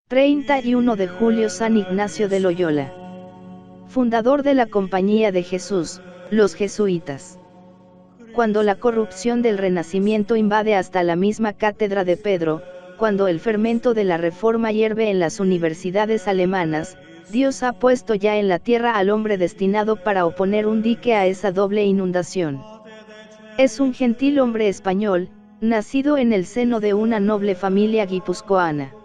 31 de julio San Ignacio de Loyola. Fundador de la Compañía de Jesús, los jesuitas. Cuando la corrupción del Renacimiento invade hasta la misma cátedra de Pedro, cuando el fermento de la Reforma hierve en las universidades alemanas, Dios ha puesto ya en la tierra al hombre destinado para oponer un dique a esa doble inundación. Es un gentil hombre español, nacido en el seno de una noble familia guipuzcoana.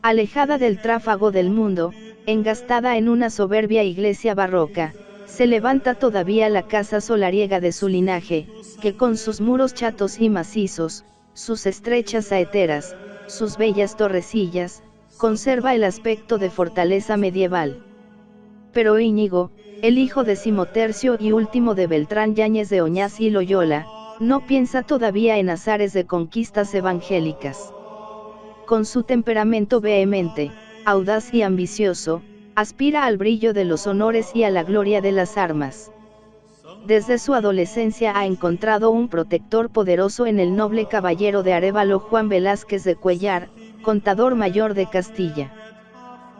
Alejada del tráfago del mundo, engastada en una soberbia iglesia barroca, se levanta todavía la casa solariega de su linaje, que con sus muros chatos y macizos, sus estrechas saeteras, sus bellas torrecillas, conserva el aspecto de fortaleza medieval. Pero Íñigo, el hijo decimotercio y último de Beltrán Yáñez de Oñás y Loyola, no piensa todavía en azares de conquistas evangélicas. Con su temperamento vehemente, audaz y ambicioso, aspira al brillo de los honores y a la gloria de las armas. Desde su adolescencia ha encontrado un protector poderoso en el noble caballero de Arévalo Juan Velázquez de Cuellar, contador mayor de Castilla.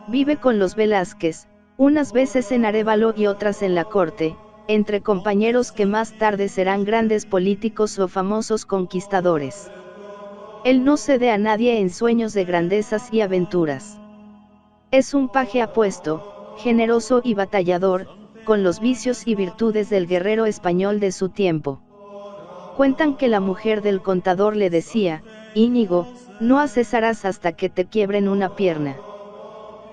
Vive con los Velázquez, unas veces en Arévalo y otras en la corte, entre compañeros que más tarde serán grandes políticos o famosos conquistadores. Él no cede a nadie en sueños de grandezas y aventuras. Es un paje apuesto, generoso y batallador, con los vicios y virtudes del guerrero español de su tiempo. Cuentan que la mujer del contador le decía: Íñigo, no cesarás hasta que te quiebren una pierna.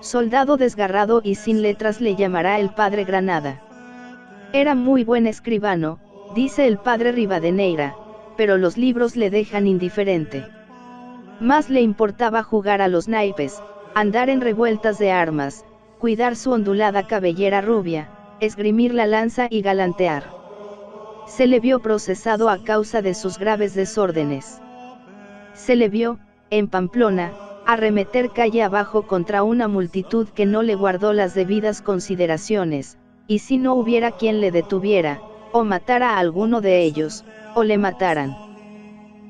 Soldado desgarrado y sin letras le llamará el padre Granada. Era muy buen escribano, dice el padre Rivadeneira, pero los libros le dejan indiferente. Más le importaba jugar a los naipes, andar en revueltas de armas, cuidar su ondulada cabellera rubia, esgrimir la lanza y galantear. Se le vio procesado a causa de sus graves desórdenes. Se le vio, en Pamplona, arremeter calle abajo contra una multitud que no le guardó las debidas consideraciones, y si no hubiera quien le detuviera, o matara a alguno de ellos, o le mataran.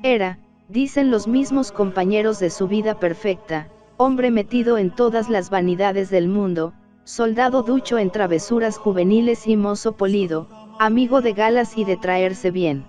Era, dicen los mismos compañeros de su vida perfecta, hombre metido en todas las vanidades del mundo, soldado ducho en travesuras juveniles y mozo polido, amigo de galas y de traerse bien.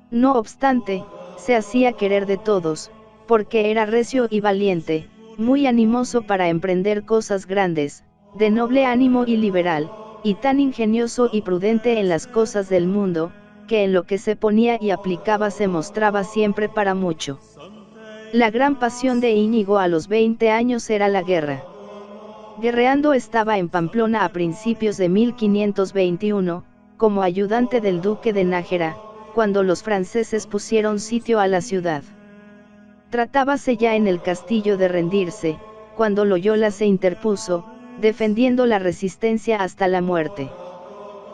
No obstante, se hacía querer de todos, porque era recio y valiente, muy animoso para emprender cosas grandes, de noble ánimo y liberal, y tan ingenioso y prudente en las cosas del mundo, que en lo que se ponía y aplicaba se mostraba siempre para mucho. La gran pasión de Íñigo a los 20 años era la guerra. Guerreando estaba en Pamplona a principios de 1521, como ayudante del duque de Nájera, cuando los franceses pusieron sitio a la ciudad. Tratábase ya en el castillo de rendirse, cuando Loyola se interpuso, defendiendo la resistencia hasta la muerte.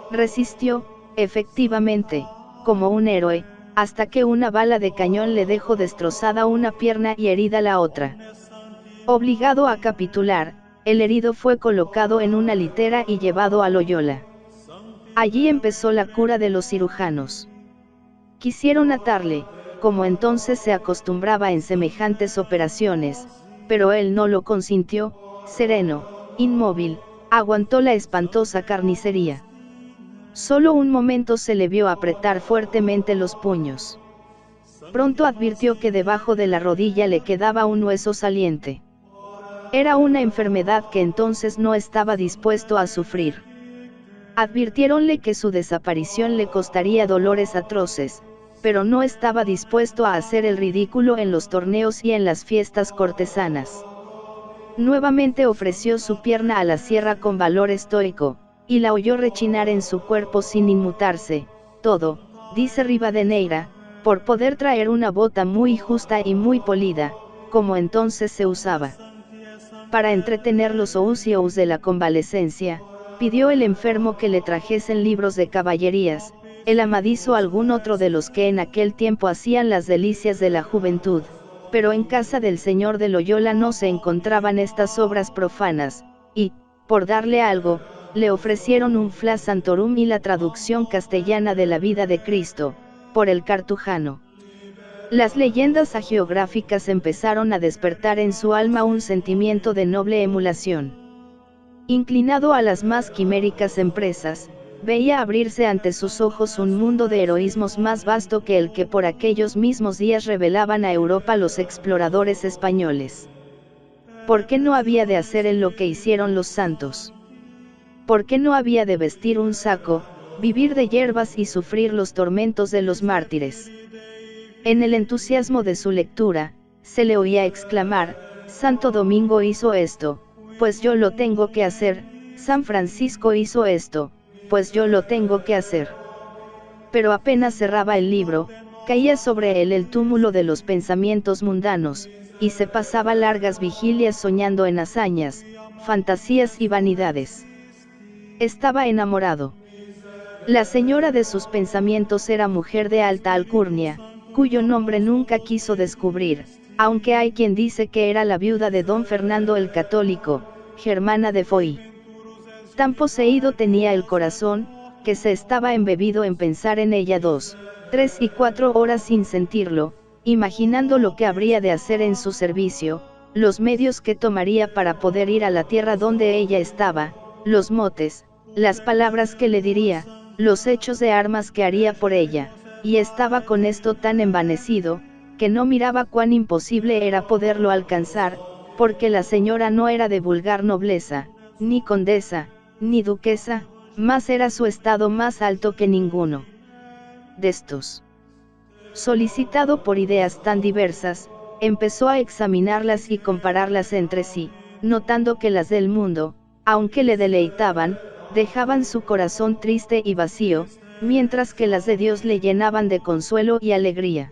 Resistió, efectivamente, como un héroe, hasta que una bala de cañón le dejó destrozada una pierna y herida la otra. Obligado a capitular, el herido fue colocado en una litera y llevado a Loyola. Allí empezó la cura de los cirujanos. Quisieron atarle, como entonces se acostumbraba en semejantes operaciones, pero él no lo consintió, sereno, inmóvil, aguantó la espantosa carnicería. Solo un momento se le vio apretar fuertemente los puños. Pronto advirtió que debajo de la rodilla le quedaba un hueso saliente. Era una enfermedad que entonces no estaba dispuesto a sufrir. Advirtiéronle que su desaparición le costaría dolores atroces, pero no estaba dispuesto a hacer el ridículo en los torneos y en las fiestas cortesanas. Nuevamente ofreció su pierna a la sierra con valor estoico, y la oyó rechinar en su cuerpo sin inmutarse, todo, dice Rivadeneira, por poder traer una bota muy justa y muy polida, como entonces se usaba. Para entretener los ous y ous de la convalecencia, pidió el enfermo que le trajesen libros de caballerías, el amadizo algún otro de los que en aquel tiempo hacían las delicias de la juventud, pero en casa del señor de Loyola no se encontraban estas obras profanas, y, por darle algo, le ofrecieron un Flas Santorum y la traducción castellana de la vida de Cristo, por el cartujano. Las leyendas hagiográficas empezaron a despertar en su alma un sentimiento de noble emulación. Inclinado a las más quiméricas empresas, veía abrirse ante sus ojos un mundo de heroísmos más vasto que el que por aquellos mismos días revelaban a Europa los exploradores españoles. ¿Por qué no había de hacer él lo que hicieron los santos? ¿Por qué no había de vestir un saco, vivir de hierbas y sufrir los tormentos de los mártires? En el entusiasmo de su lectura, se le oía exclamar: Santo Domingo hizo esto, pues yo lo tengo que hacer; San Francisco hizo esto, pues yo lo tengo que hacer. Pero apenas cerraba el libro, caía sobre él el túmulo de los pensamientos mundanos, y se pasaba largas vigilias soñando en hazañas, fantasías y vanidades. Estaba enamorado. La señora de sus pensamientos era mujer de alta alcurnia, cuyo nombre nunca quiso descubrir, aunque hay quien dice que era la viuda de don Fernando el Católico, Germana de Foix. Tan poseído tenía el corazón, que se estaba embebido en pensar en ella 2, 3 y 4 horas sin sentirlo, imaginando lo que habría de hacer en su servicio, los medios que tomaría para poder ir a la tierra donde ella estaba, los motes, las palabras que le diría, los hechos de armas que haría por ella, y estaba con esto tan envanecido, que no miraba cuán imposible era poderlo alcanzar, porque la señora no era de vulgar nobleza, ni condesa, ni duquesa, mas era su estado más alto que ninguno de estos. Solicitado por ideas tan diversas, empezó a examinarlas y compararlas entre sí, notando que las del mundo, aunque le deleitaban, dejaban su corazón triste y vacío, mientras que las de Dios le llenaban de consuelo y alegría.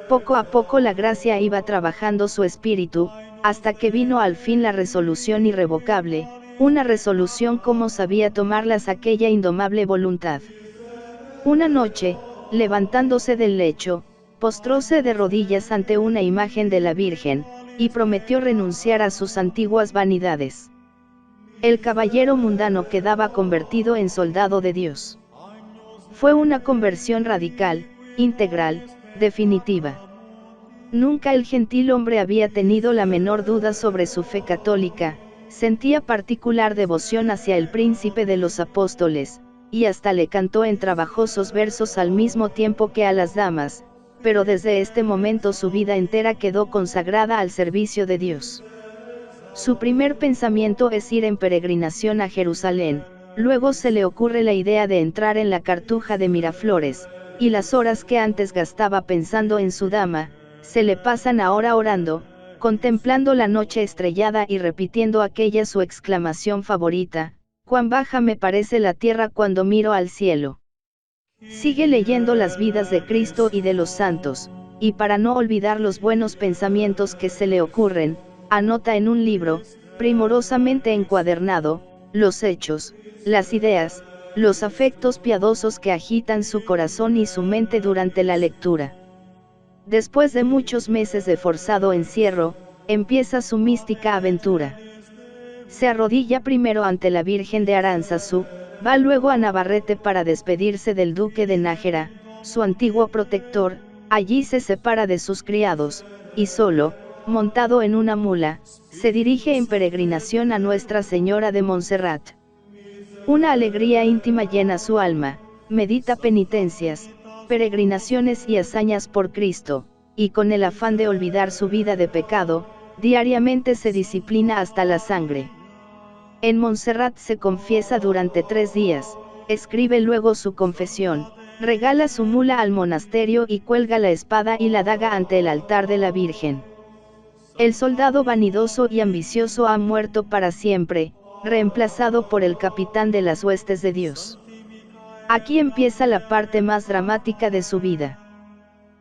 Poco a poco la gracia iba trabajando su espíritu, hasta que vino al fin la resolución irrevocable, una resolución como sabía tomarlas aquella indomable voluntad. Una noche, levantándose del lecho, postróse de rodillas ante una imagen de la Virgen, y prometió renunciar a sus antiguas vanidades. El caballero mundano quedaba convertido en soldado de Dios. Fue una conversión radical, integral, definitiva. Nunca el gentil hombre había tenido la menor duda sobre su fe católica, sentía particular devoción hacia el príncipe de los apóstoles, y hasta le cantó en trabajosos versos al mismo tiempo que a las damas, pero desde este momento su vida entera quedó consagrada al servicio de Dios. Su primer pensamiento es ir en peregrinación a Jerusalén, luego se le ocurre la idea de entrar en la Cartuja de Miraflores, y las horas que antes gastaba pensando en su dama, se le pasan ahora orando, contemplando la noche estrellada y repitiendo aquella su exclamación favorita: cuán baja me parece la tierra cuando miro al cielo. Sigue leyendo las vidas de Cristo y de los santos, y para no olvidar los buenos pensamientos que se le ocurren, anota en un libro, primorosamente encuadernado, los hechos, las ideas, los afectos piadosos que agitan su corazón y su mente durante la lectura. Después de muchos meses de forzado encierro, empieza su mística aventura. Se arrodilla primero ante la Virgen de Aránzazu, va luego a Navarrete para despedirse del duque de Nájera, su antiguo protector, allí se separa de sus criados, y solo, montado en una mula, se dirige en peregrinación a Nuestra Señora de Montserrat. Una alegría íntima llena su alma, medita penitencias, peregrinaciones y hazañas por Cristo, y con el afán de olvidar su vida de pecado, diariamente se disciplina hasta la sangre. En Montserrat se confiesa durante 3 días, escribe luego su confesión, regala su mula al monasterio y cuelga la espada y la daga ante el altar de la Virgen. El soldado vanidoso y ambicioso ha muerto para siempre, reemplazado por el capitán de las huestes de Dios. Aquí empieza la parte más dramática de su vida.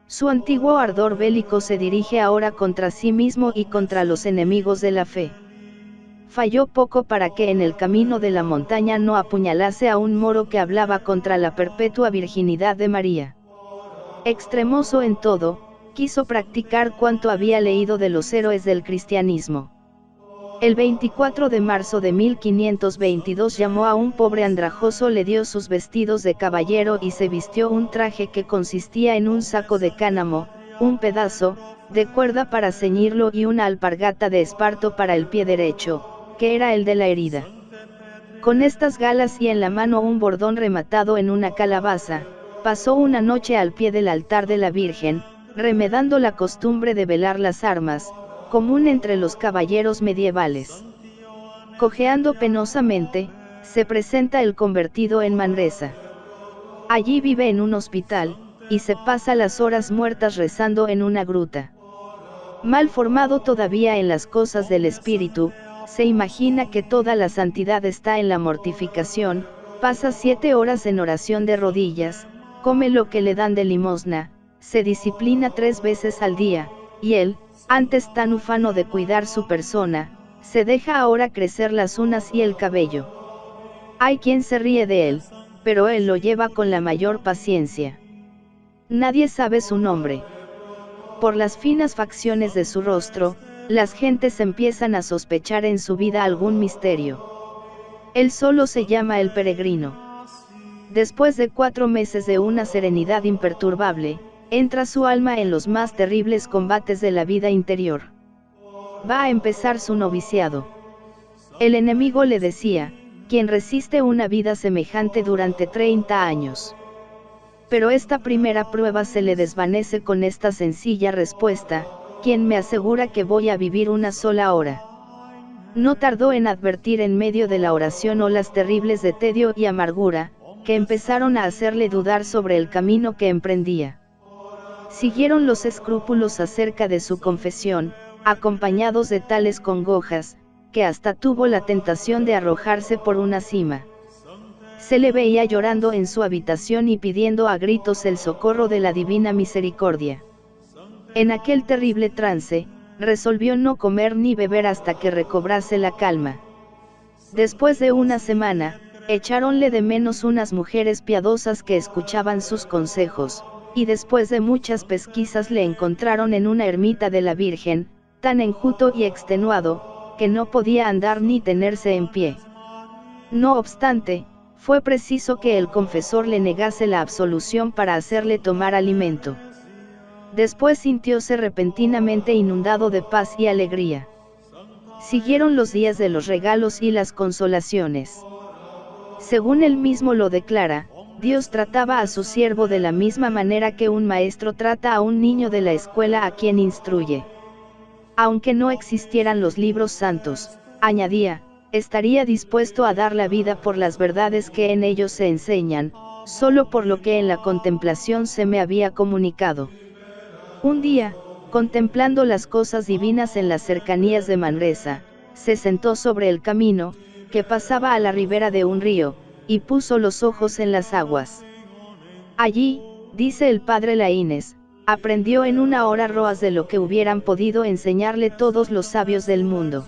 Su antiguo ardor bélico se dirige ahora contra sí mismo y contra los enemigos de la fe. Falló poco para que en el camino de la montaña no apuñalase a un moro que hablaba contra la perpetua virginidad de María. Extremoso en todo, quiso practicar cuanto había leído de los héroes del cristianismo. El 24 de marzo de 1522 llamó a un pobre andrajoso, le dio sus vestidos de caballero y se vistió un traje que consistía en un saco de cánamo, un pedazo de cuerda para ceñirlo y una alpargata de esparto para el pie derecho, que era el de la herida. Con estas galas y en la mano un bordón rematado en una calabaza, pasó una noche al pie del altar de la Virgen, remedando la costumbre de velar las armas, común entre los caballeros medievales. Cojeando penosamente, se presenta el convertido en Manresa. Allí vive en un hospital, y se pasa las horas muertas rezando en una gruta. Mal formado todavía en las cosas del espíritu, se imagina que toda la santidad está en la mortificación, pasa 7 horas en oración de rodillas, come lo que le dan de limosna, se disciplina 3 veces al día, y él, antes tan ufano de cuidar su persona, se deja ahora crecer las uñas y el cabello. Hay quien se ríe de él, pero él lo lleva con la mayor paciencia. Nadie sabe su nombre. Por las finas facciones de su rostro, las gentes empiezan a sospechar en su vida algún misterio. Él solo se llama el peregrino. Después de 4 meses de una serenidad imperturbable, entra su alma en los más terribles combates de la vida interior. Va a empezar su noviciado. El enemigo le decía, quien resiste una vida semejante durante 30 años. Pero esta primera prueba se le desvanece con esta sencilla respuesta, ¿quién me asegura que voy a vivir una sola hora? No tardó en advertir en medio de la oración olas terribles de tedio y amargura, que empezaron a hacerle dudar sobre el camino que emprendía. Siguieron los escrúpulos acerca de su confesión, acompañados de tales congojas, que hasta tuvo la tentación de arrojarse por una cima. Se le veía llorando en su habitación y pidiendo a gritos el socorro de la divina misericordia. En aquel terrible trance, resolvió no comer ni beber hasta que recobrase la calma. Después de una semana, echáronle de menos unas mujeres piadosas que escuchaban sus consejos, y después de muchas pesquisas le encontraron en una ermita de la Virgen, tan enjuto y extenuado, que no podía andar ni tenerse en pie. No obstante, fue preciso que el confesor le negase la absolución para hacerle tomar alimento. Después sintióse repentinamente inundado de paz y alegría. Siguieron los días de los regalos y las consolaciones. Según él mismo lo declara, Dios trataba a su siervo de la misma manera que un maestro trata a un niño de la escuela a quien instruye. Aunque no existieran los libros santos, añadía, estaría dispuesto a dar la vida por las verdades que en ellos se enseñan, solo por lo que en la contemplación se me había comunicado. Un día, contemplando las cosas divinas en las cercanías de Manresa, se sentó sobre el camino, que pasaba a la ribera de un río, y puso los ojos en las aguas. Allí, dice el padre Laínez, aprendió en una hora roas de lo que hubieran podido enseñarle todos los sabios del mundo.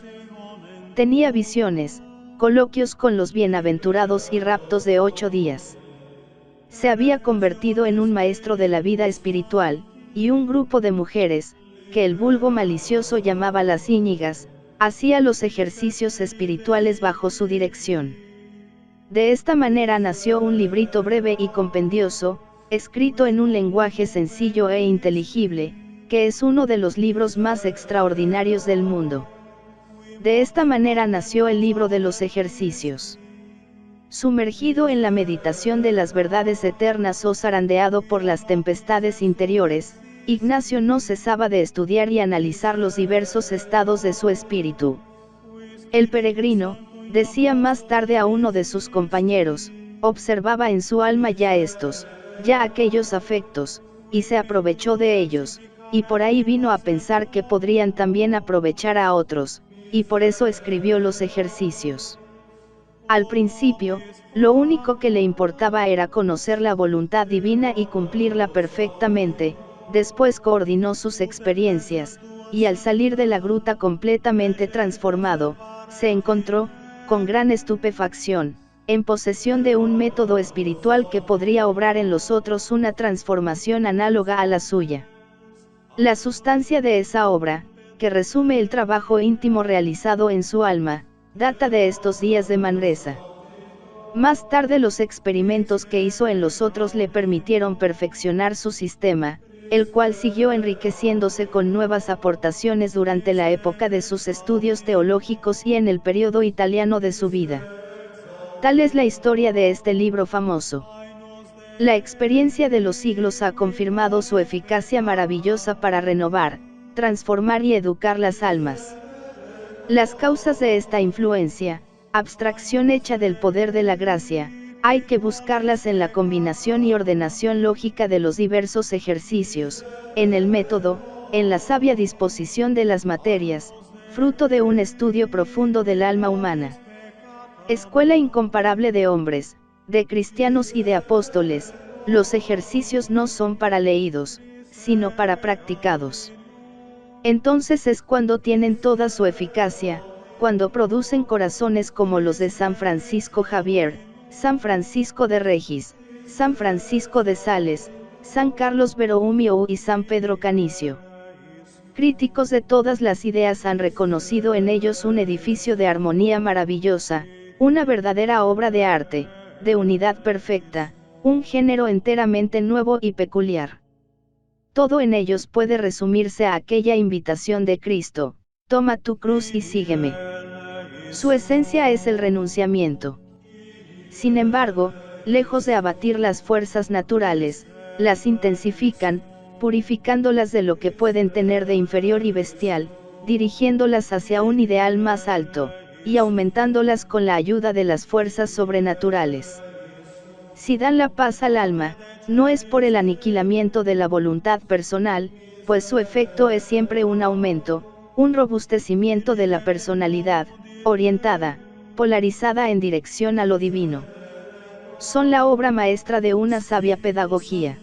Tenía visiones, coloquios con los bienaventurados y raptos de 8 días. Se había convertido en un maestro de la vida espiritual, y un grupo de mujeres, que el vulgo malicioso llamaba las íñigas, hacía los ejercicios espirituales bajo su dirección. De esta manera nació un librito breve y compendioso, escrito en un lenguaje sencillo e inteligible, que es uno de los libros más extraordinarios del mundo. De esta manera nació el libro de los ejercicios. Sumergido en la meditación de las verdades eternas o zarandeado por las tempestades interiores, Ignacio no cesaba de estudiar y analizar los diversos estados de su espíritu. El peregrino, decía más tarde a uno de sus compañeros, observaba en su alma ya estos, ya aquellos afectos, y se aprovechó de ellos, y por ahí vino a pensar que podrían también aprovechar a otros, y por eso escribió los ejercicios. Al principio, lo único que le importaba era conocer la voluntad divina y cumplirla perfectamente. Después coordinó sus experiencias, y al salir de la gruta completamente transformado, se encontró, con gran estupefacción, en posesión de un método espiritual que podría obrar en los otros una transformación análoga a la suya. La sustancia de esa obra, que resume el trabajo íntimo realizado en su alma, data de estos días de Manresa. Más tarde los experimentos que hizo en los otros le permitieron perfeccionar su sistema, el cual siguió enriqueciéndose con nuevas aportaciones durante la época de sus estudios teológicos y en el periodo italiano de su vida. Tal es la historia de este libro famoso. La experiencia de los siglos ha confirmado su eficacia maravillosa para renovar, transformar y educar las almas. Las causas de esta influencia, abstracción hecha del poder de la gracia, hay que buscarlas en la combinación y ordenación lógica de los diversos ejercicios, en el método, en la sabia disposición de las materias, fruto de un estudio profundo del alma humana. Escuela incomparable de hombres, de cristianos y de apóstoles, los ejercicios no son para leídos, sino para practicados. Entonces es cuando tienen toda su eficacia, cuando producen corazones como los de San Francisco Javier, San Francisco de Regis, San Francisco de Sales, San Carlos Borromeo y San Pedro Canicio. Críticos de todas las ideas han reconocido en ellos un edificio de armonía maravillosa, una verdadera obra de arte, de unidad perfecta, un género enteramente nuevo y peculiar. Todo en ellos puede resumirse a aquella invitación de Cristo: toma tu cruz y sígueme. Su esencia es el renunciamiento. Sin embargo, lejos de abatir las fuerzas naturales, las intensifican, purificándolas de lo que pueden tener de inferior y bestial, dirigiéndolas hacia un ideal más alto, y aumentándolas con la ayuda de las fuerzas sobrenaturales. Si dan la paz al alma, no es por el aniquilamiento de la voluntad personal, pues su efecto es siempre un aumento, un robustecimiento de la personalidad, orientada, polarizada en dirección a lo divino. Son la obra maestra de una sabia pedagogía.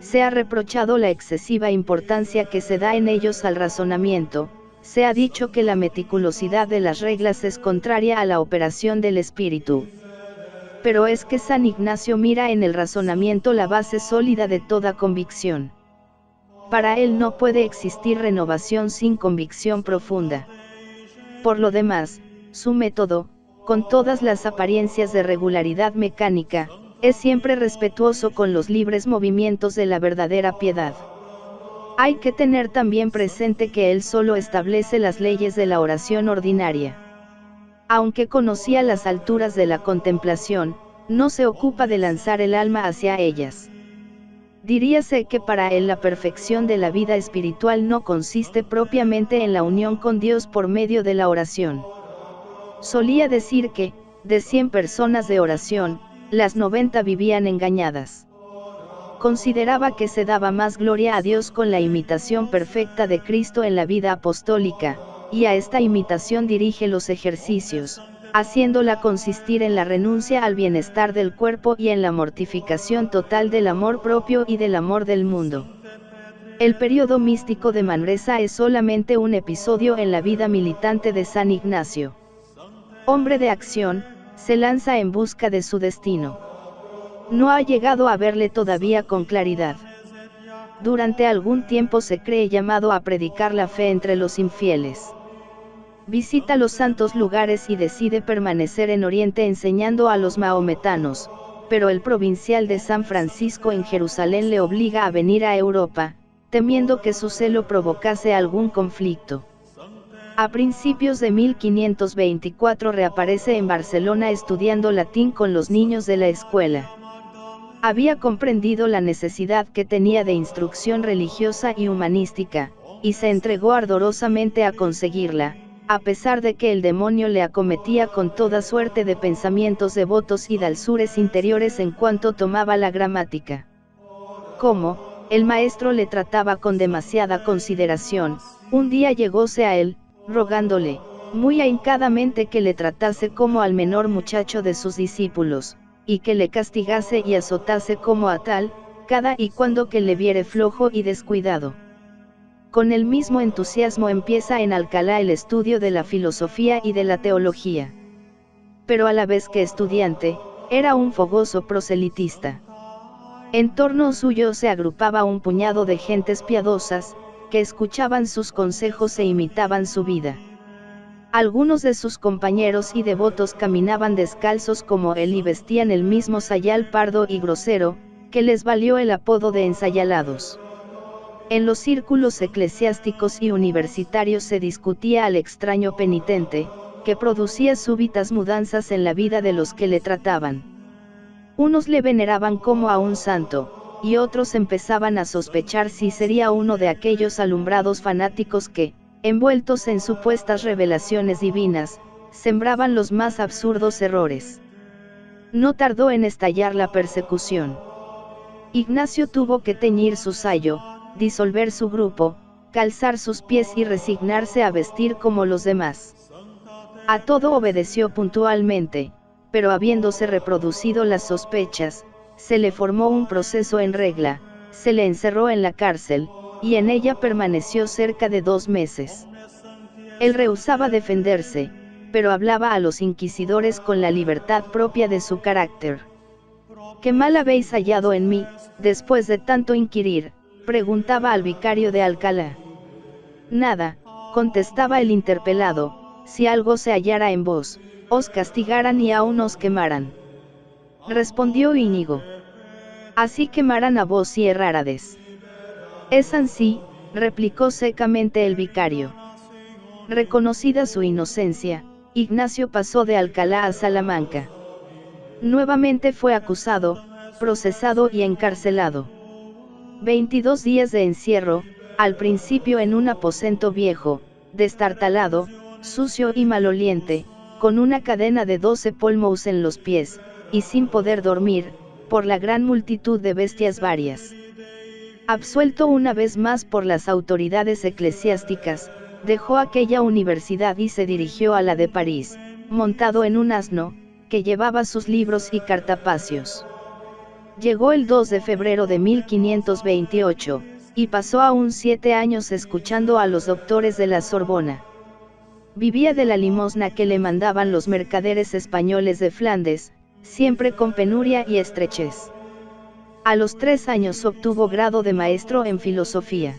Se ha reprochado la excesiva importancia que se da en ellos al razonamiento, se ha dicho que la meticulosidad de las reglas es contraria a la operación del espíritu. Pero es que San Ignacio mira en el razonamiento la base sólida de toda convicción. Para él no puede existir renovación sin convicción profunda. Por lo demás, su método, con todas las apariencias de regularidad mecánica, es siempre respetuoso con los libres movimientos de la verdadera piedad. Hay que tener también presente que él solo establece las leyes de la oración ordinaria. Aunque conocía las alturas de la contemplación, no se ocupa de lanzar el alma hacia ellas. Diríase que para él la perfección de la vida espiritual no consiste propiamente en la unión con Dios por medio de la oración. Solía decir que, de 100 personas de oración, las 90 vivían engañadas. Consideraba que se daba más gloria a Dios con la imitación perfecta de Cristo en la vida apostólica, y a esta imitación dirige los ejercicios, haciéndola consistir en la renuncia al bienestar del cuerpo y en la mortificación total del amor propio y del amor del mundo. El período místico de Manresa es solamente un episodio en la vida militante de San Ignacio. Hombre de acción, se lanza en busca de su destino. No ha llegado a verle todavía con claridad. Durante algún tiempo se cree llamado a predicar la fe entre los infieles. Visita los santos lugares y decide permanecer en Oriente enseñando a los mahometanos, pero el provincial de San Francisco en Jerusalén le obliga a venir a Europa, temiendo que su celo provocase algún conflicto. A principios de 1524 reaparece en Barcelona estudiando latín con los niños de la escuela. Había comprendido la necesidad que tenía de instrucción religiosa y humanística, y se entregó ardorosamente a conseguirla, a pesar de que el demonio le acometía con toda suerte de pensamientos devotos y dalsures interiores en cuanto tomaba la gramática. Como el maestro le trataba con demasiada consideración, un día llegóse a él, rogándole, muy ahincadamente, que le tratase como al menor muchacho de sus discípulos, y que le castigase y azotase como a tal, cada y cuando que le viere flojo y descuidado. Con el mismo entusiasmo empieza en Alcalá el estudio de la filosofía y de la teología. Pero a la vez que estudiante, era un fogoso proselitista. En torno suyo se agrupaba un puñado de gentes piadosas, que escuchaban sus consejos e imitaban su vida. Algunos de sus compañeros y devotos caminaban descalzos como él y vestían el mismo sayal pardo y grosero, que les valió el apodo de ensayalados. En los círculos eclesiásticos y universitarios se discutía al extraño penitente, que producía súbitas mudanzas en la vida de los que le trataban. Unos le veneraban como a un santo, y otros empezaban a sospechar si sería uno de aquellos alumbrados fanáticos que, envueltos en supuestas revelaciones divinas, sembraban los más absurdos errores. No tardó en estallar la persecución. Ignacio tuvo que teñir su sayo, disolver su grupo, calzar sus pies y resignarse a vestir como los demás. A todo obedeció puntualmente, pero habiéndose reproducido las sospechas, se le formó un proceso en regla, se le encerró en la cárcel, y en ella permaneció cerca de 2 meses. Él rehusaba defenderse, pero hablaba a los inquisidores con la libertad propia de su carácter. ¿Qué mal habéis hallado en mí, después de tanto inquirir?, preguntaba al vicario de Alcalá. Nada, contestaba el interpelado, si algo se hallara en vos, os castigaran y aún os quemaran. Respondió Íñigo. Así quemaran a vos si errárades. Es ansí, replicó secamente el vicario. Reconocida su inocencia, Ignacio pasó de Alcalá a Salamanca. Nuevamente fue acusado, procesado y encarcelado. 22 días de encierro, al principio en un aposento viejo, destartalado, sucio y maloliente, con una cadena de 12 polmos en los pies, y sin poder dormir, por la gran multitud de bestias varias. Absuelto una vez más por las autoridades eclesiásticas, dejó aquella universidad y se dirigió a la de París, montado en un asno, que llevaba sus libros y cartapacios. Llegó el 2 de febrero de 1528, y pasó aún 7 años escuchando a los doctores de la Sorbona. Vivía de la limosna que le mandaban los mercaderes españoles de Flandes, siempre con penuria y estrechez. A los 3 años obtuvo grado de maestro en filosofía.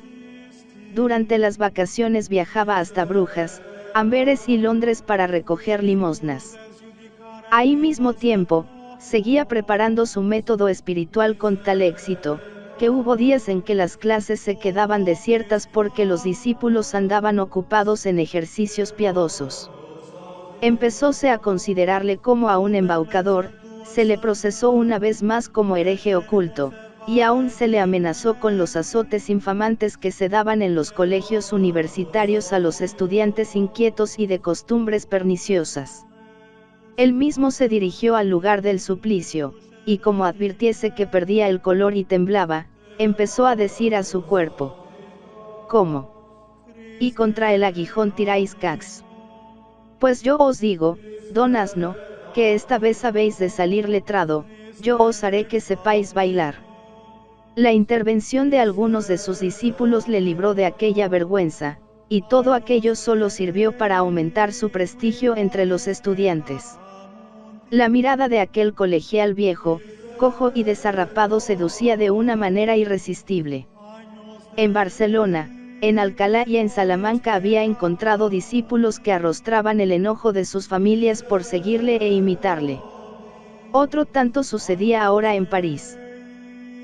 Durante las vacaciones viajaba hasta Brujas, Amberes y Londres para recoger limosnas. Al mismo tiempo, seguía preparando su método espiritual con tal éxito, que hubo días en que las clases se quedaban desiertas porque los discípulos andaban ocupados en ejercicios piadosos. Empezóse a considerarle como a un embaucador, se le procesó una vez más como hereje oculto, y aún se le amenazó con los azotes infamantes que se daban en los colegios universitarios a los estudiantes inquietos y de costumbres perniciosas. Él mismo se dirigió al lugar del suplicio, y como advirtiese que perdía el color y temblaba, empezó a decir a su cuerpo: ¿cómo? Y contra el aguijón tiráis cax. Pues yo os digo, don asno, que esta vez habéis de salir letrado, yo os haré que sepáis bailar. La intervención de algunos de sus discípulos le libró de aquella vergüenza, y todo aquello solo sirvió para aumentar su prestigio entre los estudiantes. La mirada de aquel colegial viejo, cojo y desarrapado seducía de una manera irresistible. En Barcelona, en Alcalá y en Salamanca había encontrado discípulos que arrostraban el enojo de sus familias por seguirle e imitarle. Otro tanto sucedía ahora en París.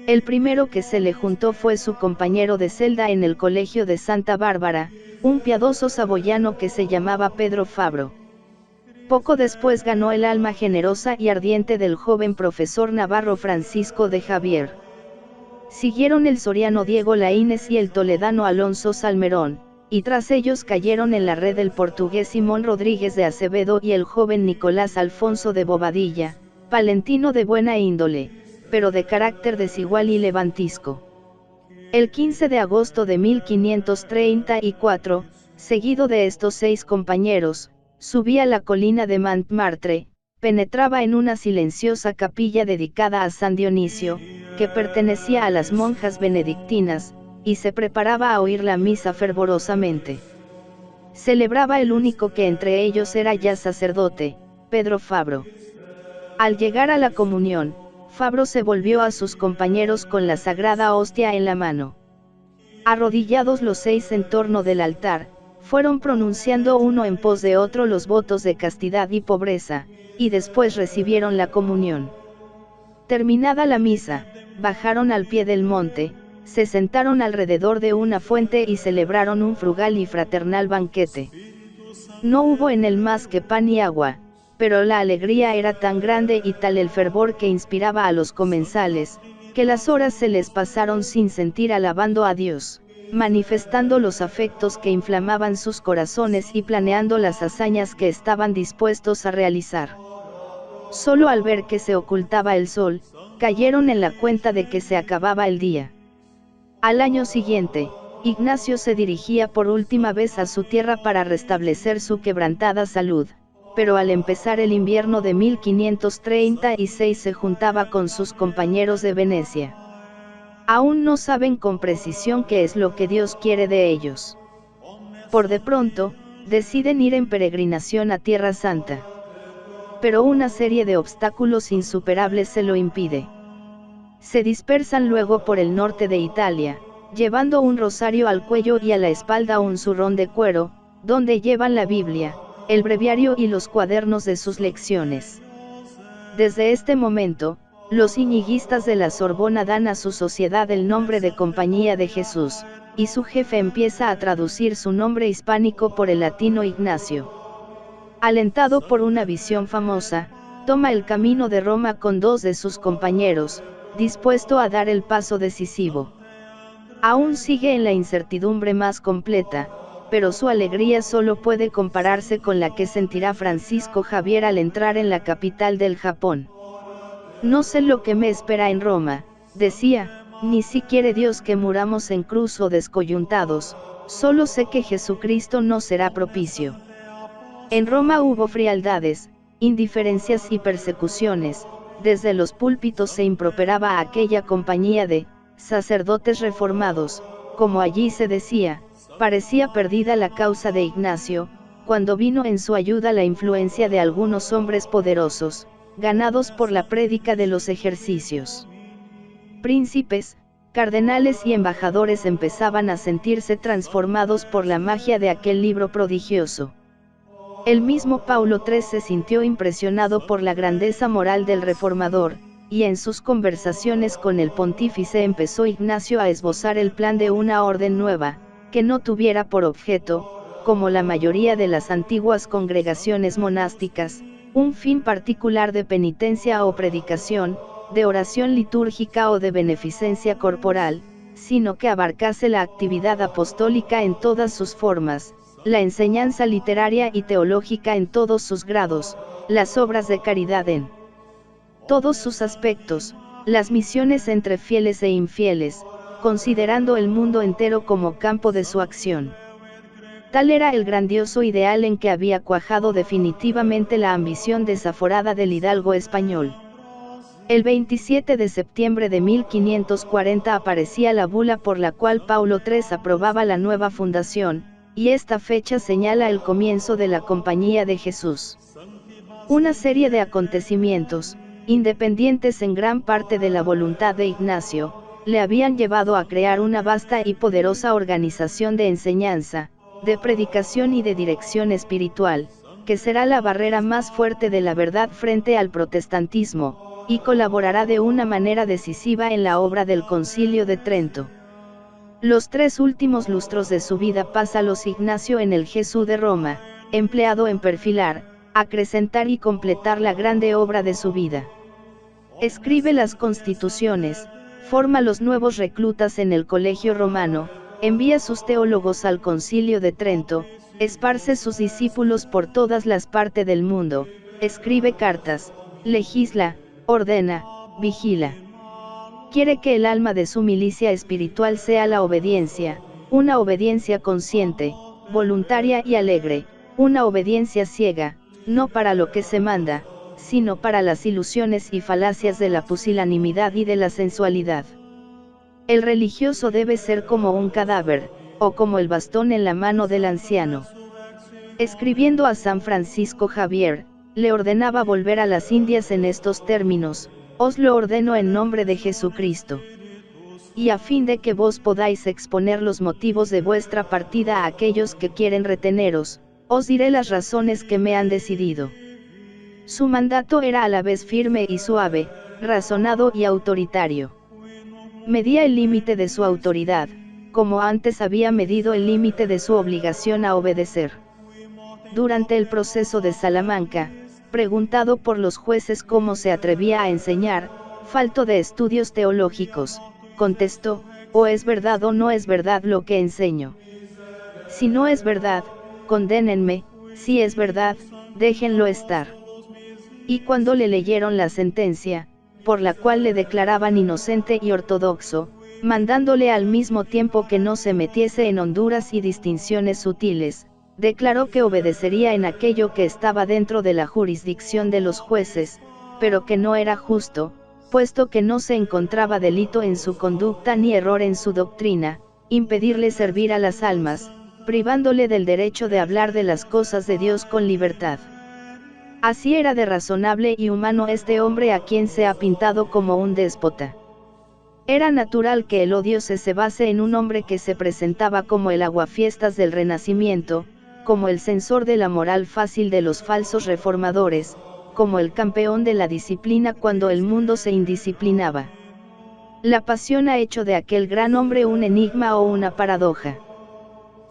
El primero que se le juntó fue su compañero de celda en el colegio de Santa Bárbara, un piadoso saboyano que se llamaba Pedro Fabro. Poco después ganó el alma generosa y ardiente del joven profesor navarro Francisco de Javier. Siguieron el soriano Diego Laínez y el toledano Alonso Salmerón, y tras ellos cayeron en la red el portugués Simón Rodríguez de Acevedo y el joven Nicolás Alfonso de Bobadilla, palentino de buena índole, pero de carácter desigual y levantisco. El 15 de agosto de 1534, seguido de estos 6 compañeros, subía la colina de Montmartre, penetraba en una silenciosa capilla dedicada a San Dionisio, que pertenecía a las monjas benedictinas, y se preparaba a oír la misa fervorosamente. Celebraba el único que entre ellos era ya sacerdote, Pedro Fabro. Al llegar a la comunión, Fabro se volvió a sus compañeros con la sagrada hostia en la mano. Arrodillados los 6 en torno del altar, fueron pronunciando uno en pos de otro los votos de castidad y pobreza, y después recibieron la comunión. Terminada la misa, bajaron al pie del monte, se sentaron alrededor de una fuente y celebraron un frugal y fraternal banquete. No hubo en él más que pan y agua, pero la alegría era tan grande y tal el fervor que inspiraba a los comensales, que las horas se les pasaron sin sentir alabando a Dios, manifestando los afectos que inflamaban sus corazones y planeando las hazañas que estaban dispuestos a realizar. Solo al ver que se ocultaba el sol, cayeron en la cuenta de que se acababa el día. Al año siguiente, Ignacio se dirigía por última vez a su tierra para restablecer su quebrantada salud, pero al empezar el invierno de 1536 se juntaba con sus compañeros de Venecia. Aún no saben con precisión qué es lo que Dios quiere de ellos. Por de pronto, deciden ir en peregrinación a Tierra Santa. Pero una serie de obstáculos insuperables se lo impide. Se dispersan luego por el norte de Italia, llevando un rosario al cuello y a la espalda un zurrón de cuero, donde llevan la Biblia, el breviario y los cuadernos de sus lecciones. Desde este momento, los iñiguistas de la Sorbona dan a su sociedad el nombre de Compañía de Jesús, y su jefe empieza a traducir su nombre hispánico por el latino Ignacio. Alentado por una visión famosa, toma el camino de Roma con dos de sus compañeros, dispuesto a dar el paso decisivo. Aún sigue en la incertidumbre más completa, pero su alegría solo puede compararse con la que sentirá Francisco Javier al entrar en la capital del Japón. No sé lo que me espera en Roma, decía, ni si quiere Dios que muramos en cruz o descoyuntados, solo sé que Jesucristo no será propicio. En Roma hubo frialdades, indiferencias y persecuciones, desde los púlpitos se improperaba a aquella compañía de sacerdotes reformados, como allí se decía, parecía perdida la causa de Ignacio, cuando vino en su ayuda la influencia de algunos hombres poderosos, ganados por la prédica de los ejercicios. Príncipes, cardenales y embajadores empezaban a sentirse transformados por la magia de aquel libro prodigioso. El mismo Paulo III se sintió impresionado por la grandeza moral del reformador, y en sus conversaciones con el pontífice empezó Ignacio a esbozar el plan de una orden nueva, que no tuviera por objeto, como la mayoría de las antiguas congregaciones monásticas, un fin particular de penitencia o predicación, de oración litúrgica o de beneficencia corporal, sino que abarcase la actividad apostólica en todas sus formas, la enseñanza literaria y teológica en todos sus grados, las obras de caridad en todos sus aspectos, las misiones entre fieles e infieles, considerando el mundo entero como campo de su acción. Tal era el grandioso ideal en que había cuajado definitivamente la ambición desaforada del hidalgo español. El 27 de septiembre de 1540 aparecía la bula por la cual Paulo III aprobaba la nueva fundación, y esta fecha señala el comienzo de la Compañía de Jesús. Una serie de acontecimientos, independientes en gran parte de la voluntad de Ignacio, le habían llevado a crear una vasta y poderosa organización de enseñanza, de predicación y de dirección espiritual, que será la barrera más fuerte de la verdad frente al protestantismo, y colaborará de una manera decisiva en la obra del Concilio de Trento. Los 3 últimos lustros de su vida pásalos Ignacio en el Jesús de Roma, empleado en perfilar, acrecentar y completar la grande obra de su vida. Escribe las constituciones, forma los nuevos reclutas en el colegio romano, envía sus teólogos al Concilio de Trento, esparce sus discípulos por todas las partes del mundo, escribe cartas, legisla, ordena, vigila. Quiere que el alma de su milicia espiritual sea la obediencia, una obediencia consciente, voluntaria y alegre, una obediencia ciega, no para lo que se manda, sino para las ilusiones y falacias de la pusilanimidad y de la sensualidad. El religioso debe ser como un cadáver, o como el bastón en la mano del anciano. Escribiendo a San Francisco Javier, le ordenaba volver a las Indias en estos términos: os lo ordeno en nombre de Jesucristo. Y a fin de que vos podáis exponer los motivos de vuestra partida a aquellos que quieren reteneros, os diré las razones que me han decidido. Su mandato era a la vez firme y suave, razonado y autoritario. Medía el límite de su autoridad, como antes había medido el límite de su obligación a obedecer. Durante el proceso de Salamanca, preguntado por los jueces cómo se atrevía a enseñar, falto de estudios teológicos, contestó: o es verdad o no es verdad lo que enseño. Si no es verdad, condénenme; si es verdad, déjenlo estar. Y cuando le leyeron la sentencia, por la cual le declaraban inocente y ortodoxo, mandándole al mismo tiempo que no se metiese en honduras y distinciones sutiles, declaró que obedecería en aquello que estaba dentro de la jurisdicción de los jueces, pero que no era justo, puesto que no se encontraba delito en su conducta ni error en su doctrina, impedirle servir a las almas, privándole del derecho de hablar de las cosas de Dios con libertad. Así era de razonable y humano este hombre a quien se ha pintado como un déspota. Era natural que el odio se cebase en un hombre que se presentaba como el aguafiestas del Renacimiento, como el censor de la moral fácil de los falsos reformadores, como el campeón de la disciplina cuando el mundo se indisciplinaba. La pasión ha hecho de aquel gran hombre un enigma o una paradoja.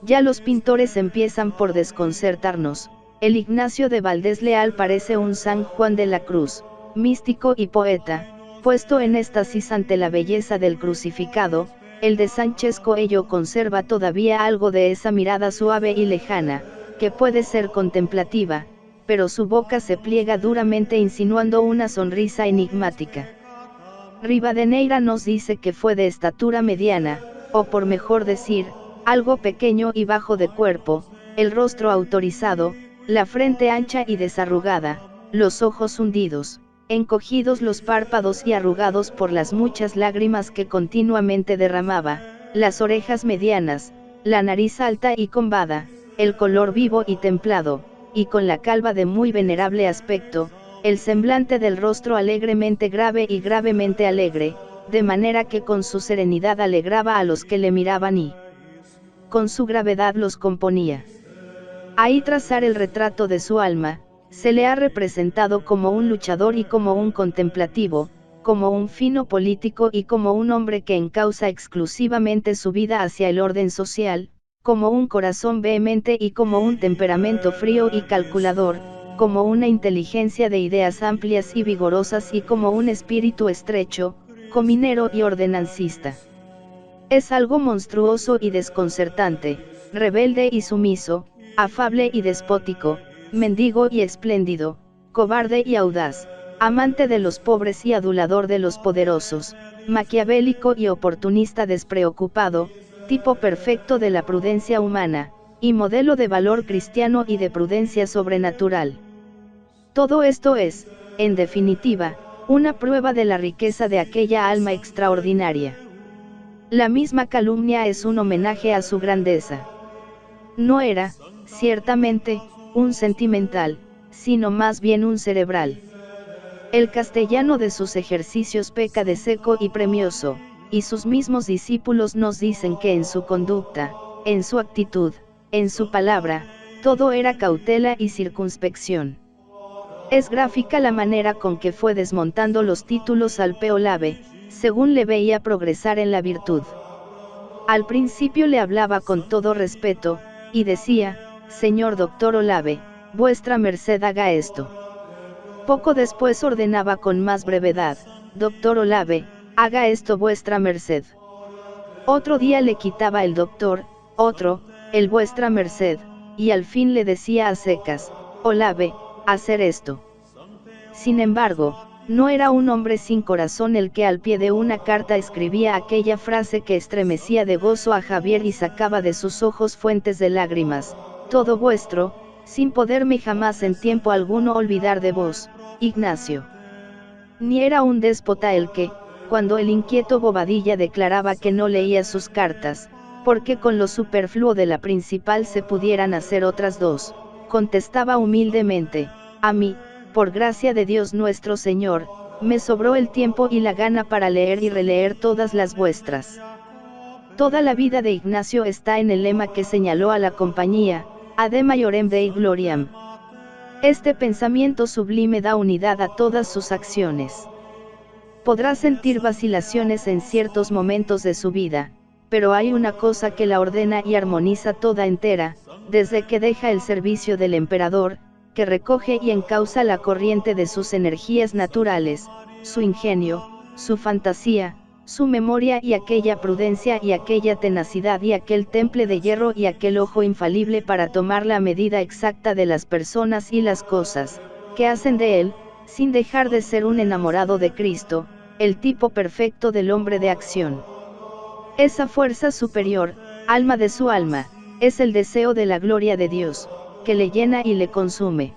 Ya los pintores empiezan por desconcertarnos. El Ignacio de Valdés Leal parece un San Juan de la Cruz, místico y poeta, puesto en éxtasis ante la belleza del crucificado. El de Sánchez Coello conserva todavía algo de esa mirada suave y lejana, que puede ser contemplativa, pero su boca se pliega duramente insinuando una sonrisa enigmática. Rivadeneira nos dice que fue de estatura mediana, o por mejor decir, algo pequeño y bajo de cuerpo, el rostro autorizado, la frente ancha y desarrugada, los ojos hundidos, encogidos los párpados y arrugados por las muchas lágrimas que continuamente derramaba, las orejas medianas, la nariz alta y combada, el color vivo y templado, y con la calva de muy venerable aspecto, el semblante del rostro alegremente grave y gravemente alegre, de manera que con su serenidad alegraba a los que le miraban y con su gravedad los componía. Ahí trazar el retrato de su alma, se le ha representado como un luchador y como un contemplativo, como un fino político y como un hombre que encausa exclusivamente su vida hacia el orden social, como un corazón vehemente y como un temperamento frío y calculador, como una inteligencia de ideas amplias y vigorosas y como un espíritu estrecho, cominero y ordenancista. Es algo monstruoso y desconcertante, rebelde y sumiso, afable y despótico, mendigo y espléndido, cobarde y audaz, amante de los pobres y adulador de los poderosos, maquiavélico y oportunista despreocupado, tipo perfecto de la prudencia humana, y modelo de valor cristiano y de prudencia sobrenatural. Todo esto es, en definitiva, una prueba de la riqueza de aquella alma extraordinaria. La misma calumnia es un homenaje a su grandeza. No era, ciertamente, un sentimental, sino más bien un cerebral. El castellano de sus ejercicios peca de seco y premioso, y sus mismos discípulos nos dicen que en su conducta, en su actitud, en su palabra, todo era cautela y circunspección. Es gráfica la manera con que fue desmontando los títulos al Peolave, según le veía progresar en la virtud. Al principio le hablaba con todo respeto, y decía: señor doctor Olave, vuestra merced haga esto. Poco después ordenaba con más brevedad: doctor Olave, haga esto vuestra merced. Otro día le quitaba el doctor, otro, el vuestra merced, y al fin le decía a secas: Olave, hacer esto. Sin embargo, no era un hombre sin corazón el que al pie de una carta escribía aquella frase que estremecía de gozo a Javier y sacaba de sus ojos fuentes de lágrimas: todo vuestro, sin poderme jamás en tiempo alguno olvidar de vos, Ignacio. Ni era un déspota el que, cuando el inquieto Bobadilla declaraba que no leía sus cartas, porque con lo superfluo de la principal se pudieran hacer otras dos, contestaba humildemente: a mí, por gracia de Dios nuestro Señor, me sobró el tiempo y la gana para leer y releer todas las vuestras. Toda la vida de Ignacio está en el lema que señaló a la compañía: Ade Maiorem Dei Gloriam. Este pensamiento sublime da unidad a todas sus acciones. Podrá sentir vacilaciones en ciertos momentos de su vida, pero hay una cosa que la ordena y armoniza toda entera, desde que deja el servicio del emperador, que recoge y encausa la corriente de sus energías naturales, su ingenio, su fantasía, su memoria y aquella prudencia y aquella tenacidad y aquel temple de hierro y aquel ojo infalible para tomar la medida exacta de las personas y las cosas, que hacen de él, sin dejar de ser un enamorado de Cristo, el tipo perfecto del hombre de acción. Esa fuerza superior, alma de su alma, es el deseo de la gloria de Dios, que le llena y le consume.